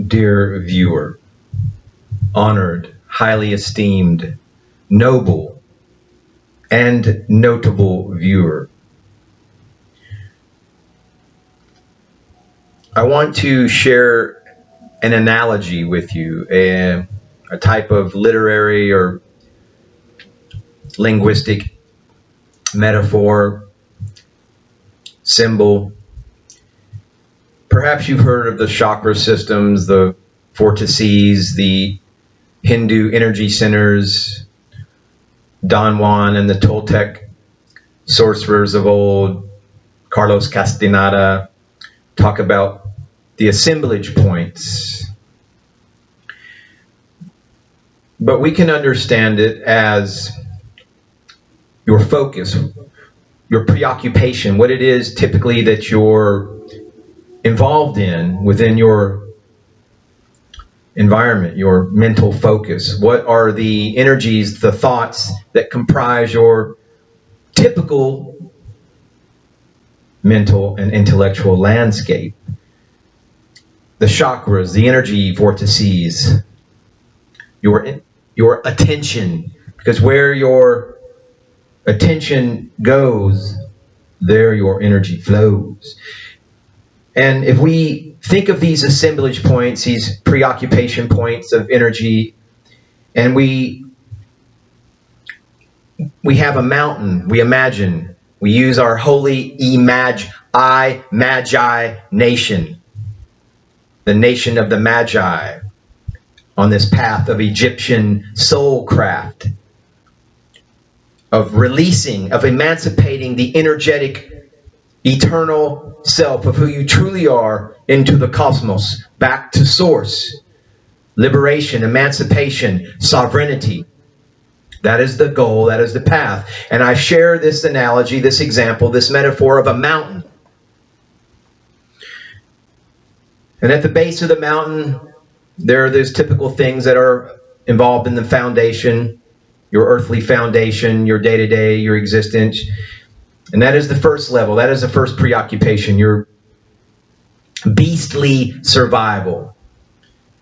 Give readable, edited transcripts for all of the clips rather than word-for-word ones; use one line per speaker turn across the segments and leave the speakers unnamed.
dear viewer, honored, highly esteemed, noble, and notable viewer. I want to share an analogy with you, a type of literary or linguistic metaphor, symbol. Perhaps you've heard of the chakra systems, the vortices, the Hindu energy centers, Don Juan and the Toltec sorcerers of old, Carlos Castaneda, talk about the assemblage points. But we can understand it as your focus, your preoccupation, what it is typically that you're involved in within your environment, your mental focus. What are the energies, the thoughts that comprise your typical mental and intellectual landscape? The chakras, the energy vortices, your attention, because where your attention goes, there your energy flows. And if we think of these assemblage points, these preoccupation points of energy, and we have a mountain, we imagine, we use our holy magi nation, the nation of the magi, on this path of Egyptian soulcraft, of releasing, of emancipating the energetic, eternal self of who you truly are into the cosmos, back to source, liberation, emancipation, sovereignty. That is the goal, that is the path. And I share this analogy, this example, this metaphor of a mountain. And at the base of the mountain, there are those typical things that are involved in the foundation, your earthly foundation, your day-to-day, your existence. And that is the first level. That is the first preoccupation, your beastly survival.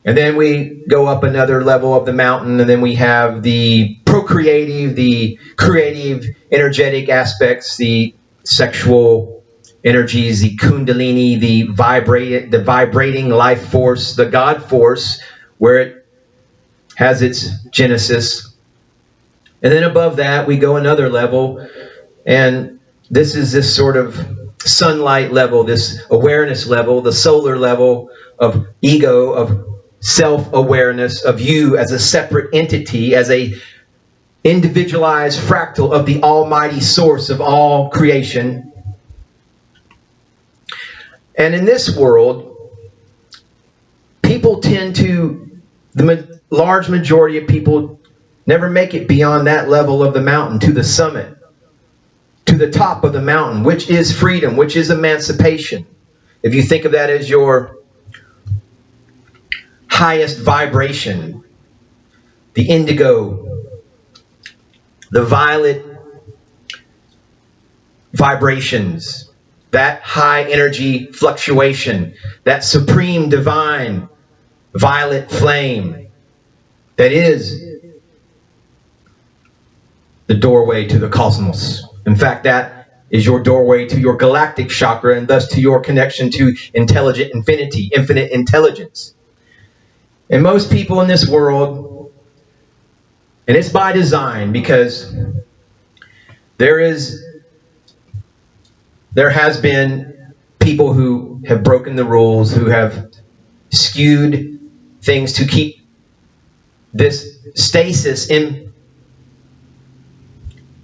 And then we go up another level of the mountain, and then we have the procreative, the creative, energetic aspects, the sexual energies, the kundalini, the vibrating life force, the God force, where it has its genesis. And then above that, we go another level, and this is this sort of sunlight level, this awareness level, the solar level of ego, of self-awareness, of you as a separate entity, as a individualized fractal of the almighty source of all creation. And in this world, people tend to, the large majority of people never make it beyond that level of the mountain, to the summit, to the top of the mountain, which is freedom, which is emancipation. If you think of that as your highest vibration, the indigo, the violet vibrations, that high energy fluctuation, that supreme divine violet flame, that is the doorway to the cosmos. In fact, that is your doorway to your galactic chakra, and thus to your connection to intelligent infinity, infinite intelligence. And most people in this world, and it's by design, because there has been people who have broken the rules, who have skewed things to keep this stasis in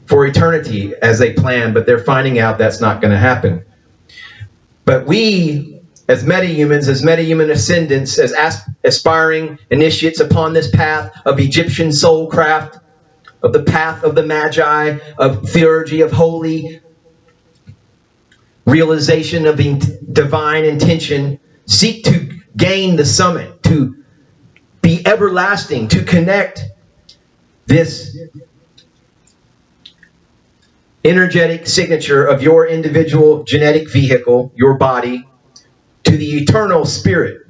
for eternity as they plan, but they're finding out that's not going to happen. But we, as metahumans, as metahuman ascendants, as aspiring initiates upon this path of Egyptian soulcraft, of the path of the magi, of theurgy, of holy realization of the divine intention, seek to gain the summit, to be everlasting, to connect this energetic signature of your individual genetic vehicle, your body, to the eternal spirit.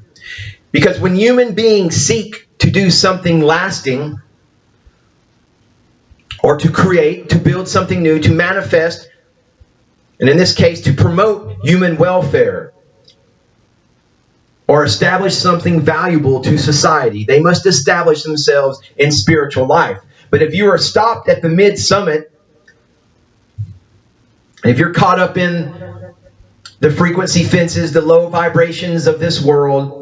Because when human beings seek to do something lasting, or to create, to build something new, to manifest, and in this case, to promote human welfare, or establish something valuable to society, they must establish themselves in spiritual life. But if you are stopped at the mid-summit, if you're caught up in the frequency fences, the low vibrations of this world,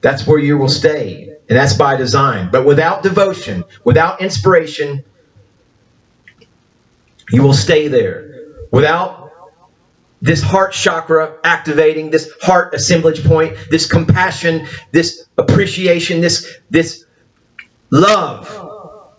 that's where you will stay. And that's by design. But without devotion, without inspiration, you will stay there. Without this heart chakra activating, this heart assemblage point, this compassion, this appreciation, this love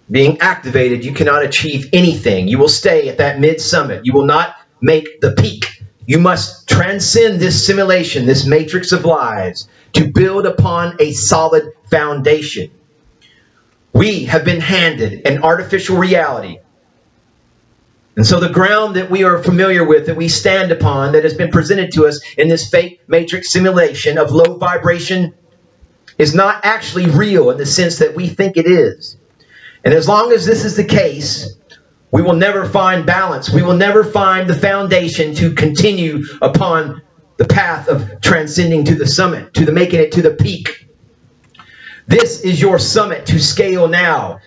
being activated, you cannot achieve anything. You will stay at that mid-summit. You will not make the peak. You must transcend this simulation, this matrix of lies, to build upon a solid foundation. We have been handed an artificial reality. And so the ground that we are familiar with, that we stand upon, that has been presented to us in this fake matrix simulation of low vibration, is not actually real in the sense that we think it is. And as long as this is the case, we will never find balance. We will never find the foundation to continue upon the path of transcending to the summit, to the making it to the peak. This is your summit to scale now,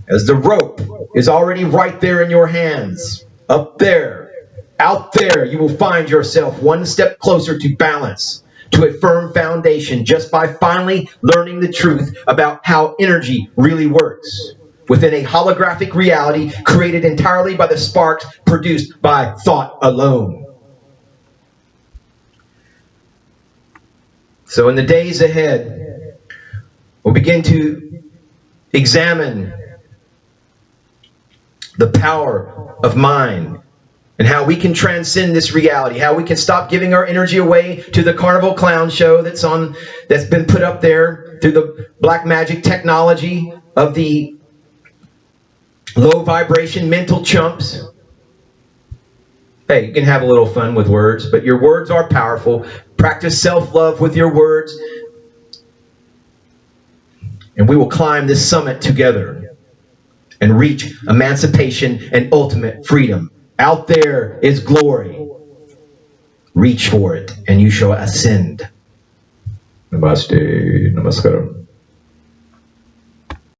as the rope is already right there in your hands. Up there, out there, you will find yourself one step closer to balance, to a firm foundation, just by finally learning the truth about how energy really works within a holographic reality created entirely by the sparks produced by thought alone. So in the days ahead, we'll begin to examine the power of mind and how we can transcend this reality, how we can stop giving our energy away to the carnival clown show that's been put up there through the black magic technology of the low vibration mental chumps. Hey, you can have a little fun with words, but your words are powerful. Practice self-love with your words, and we will climb this summit together and reach emancipation and ultimate freedom. Out there is glory. Reach for it, and you shall ascend. Namaste. Namaskaram.